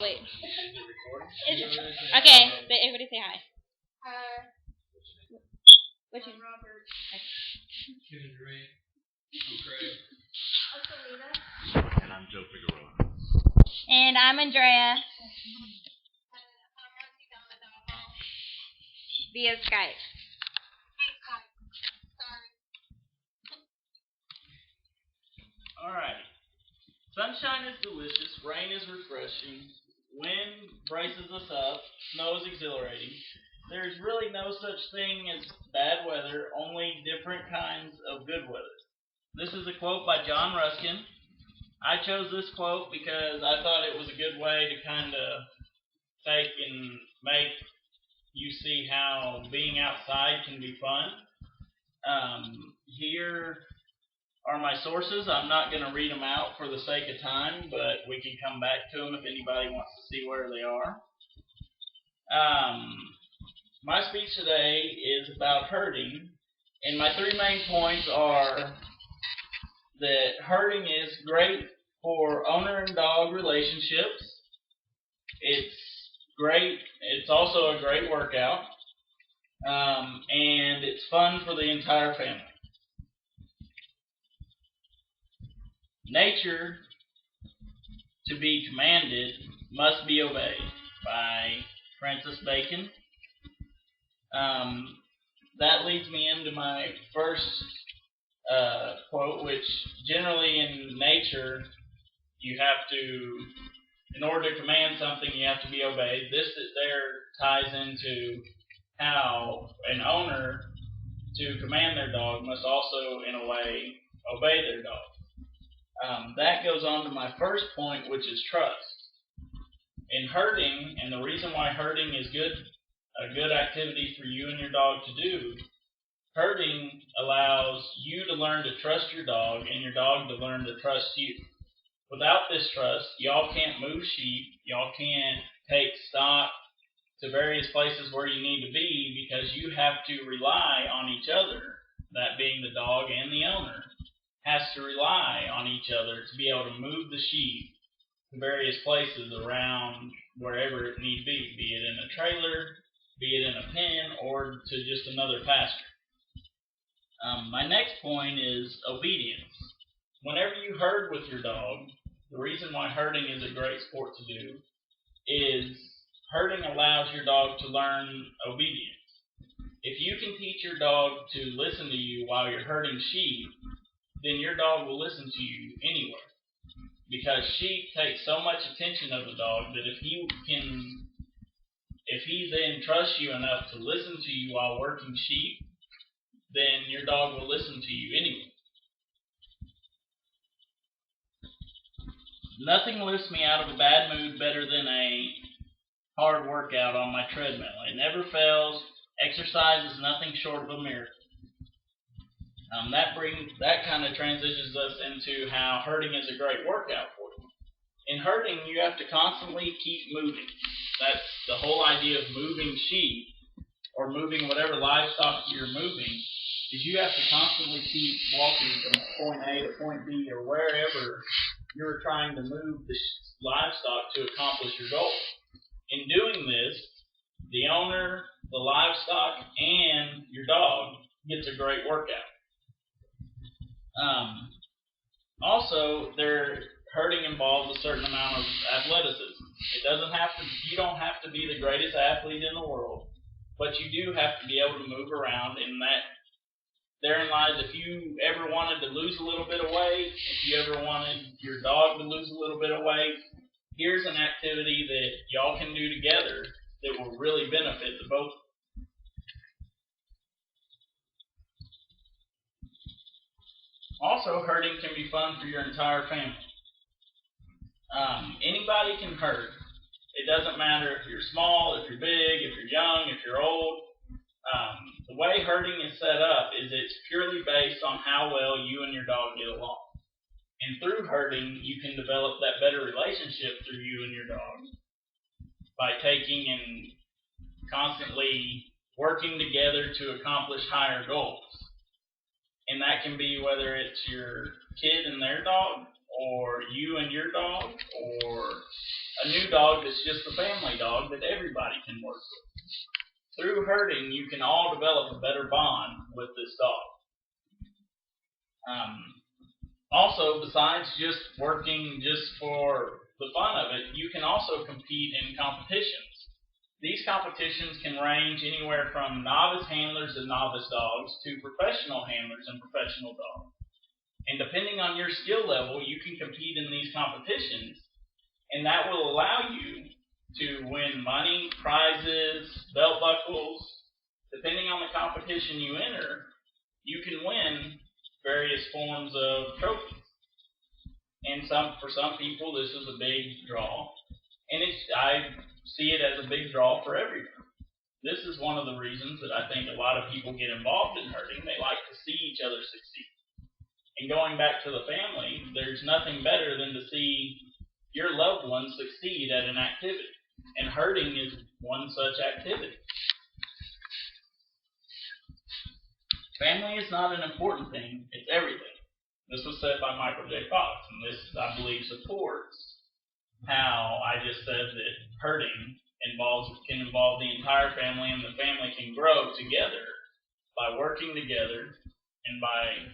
Wait. Okay, everybody say hi. Hi. What's your Robert. Kevin Durant. I'm Craig. I'm Selena. And I'm Joe Figueroa. And I'm Andrea. Via Skype. Alright. Sunshine is delicious, rain is refreshing, wind braces us up, snow is exhilarating. There's really no such thing as bad weather, only different kinds of good weather. This is a quote by John Ruskin. I chose this quote because I thought it was a good way to kind of take and make you see how being outside can be fun. Here are my sources. I'm not going to read them out for the sake of time, but we can come back to them if anybody wants to see where they are. My speech today is about herding, and my three main points are that herding is great for owner and dog relationships. It's great. It's also a great workout, and it's fun for the entire family. Nature, to be commanded, must be obeyed, by Francis Bacon. That leads me into my first quote, which generally in nature, you have to, in order to command something, you have to be obeyed. This there ties into how an owner, to command their dog, must also, in a way, obey their dog. That goes on to my first point, which is trust. In herding, and the reason why herding is a good activity for you and your dog to do, herding allows you to learn to trust your dog and your dog to learn to trust you. Without this trust, y'all can't move sheep, y'all can't take stock to various places where you need to be because you have to rely on each other, that being the dog and the owner has to rely on each other to be able to move the sheep to various places around wherever it need be it in a trailer, be it in a pen, or to just another pasture. My next point is obedience. Whenever you herd with your dog, the reason why herding is a great sport to do is herding allows your dog to learn obedience. If you can teach your dog to listen to you while you're herding sheep, then your dog will listen to you anywhere. Because sheep take so much attention of the dog that if he then trusts you enough to listen to you while working sheep, then your dog will listen to you anyway. Nothing lifts me out of a bad mood better than a hard workout on my treadmill. It never fails. Exercise is nothing short of a miracle. That kind of transitions us into how herding is a great workout for you. In herding, you have to constantly keep moving. That's the whole idea of moving sheep or moving whatever livestock you're moving, is you have to constantly keep walking from point A to point B or wherever you're trying to move the livestock to accomplish your goal. In doing this, the owner, the livestock, and your dog gets a great workout. Also, herding involves a certain amount of athleticism. You don't have to be the greatest athlete in the world, but you do have to be able to move around. Therein lies, if you ever wanted to lose a little bit of weight, if you ever wanted your dog to lose a little bit of weight, here's an activity that y'all can do together that will really benefit the both. Also, herding can be fun for your entire family. Anybody can herd. It doesn't matter if you're small, if you're big, if you're young, if you're old. The way herding is set up is it's purely based on how well you and your dog get along. And through herding, you can develop that better relationship through you and your dog by taking and constantly working together to accomplish higher goals. And that can be whether it's your kid and their dog or you and your dog, or a new dog that's just the family dog that everybody can work with. Through herding, you can all develop a better bond with this dog. Also, besides just working just for the fun of it, you can also compete in competitions. These competitions can range anywhere from novice handlers and novice dogs to professional handlers and professional dogs. And depending on your skill level, you can compete in these competitions, and that will allow you to win money, prizes, belt buckles. Depending on the competition you enter, you can win various forms of trophies. And for some people, this is a big draw, and I see it as a big draw for everyone. This is one of the reasons that I think a lot of people get involved in herding. They like to see each other succeed. And going back to the family, there's nothing better than to see your loved ones succeed at an activity, and herding is one such activity. Family is not an important thing, it's everything. This was said by Michael J. Fox, and this, I believe, supports how I just said that herding can involve the entire family, and the family can grow together by working together and by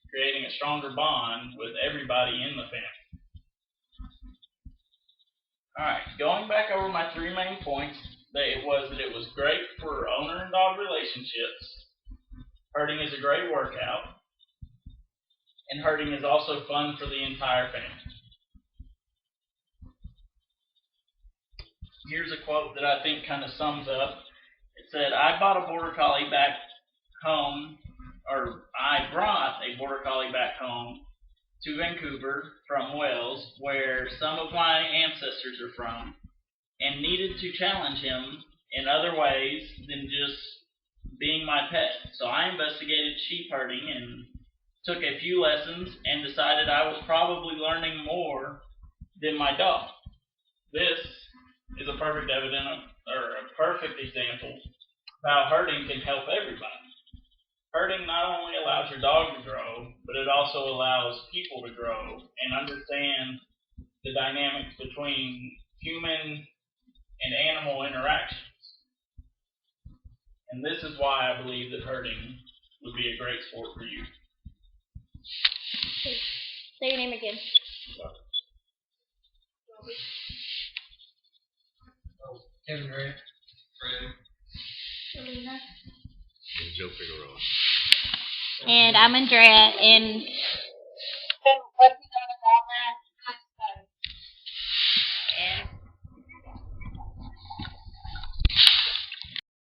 creating a stronger bond with everybody in the family. Alright, going back over my three main points, it was great for owner and dog relationships. Herding is a great workout, and herding is also fun for the entire family. Here's a quote that I think kind of sums up. It said, I brought a border collie back home to Vancouver from Wales, where some of my ancestors are from, and needed to challenge him in other ways than just being my pet. So I investigated sheep herding and took a few lessons and decided I was probably learning more than my dog. This is a perfect example of how herding can help everybody. Herding not only allows your dog to grow, but it also allows people to grow and understand the dynamics between human and animal interactions. And this is why I believe that herding would be a great sport for you. Say your name again. Kevin Ray. Fred. Selena. And Joe Figueroa. And I'm Andrea, and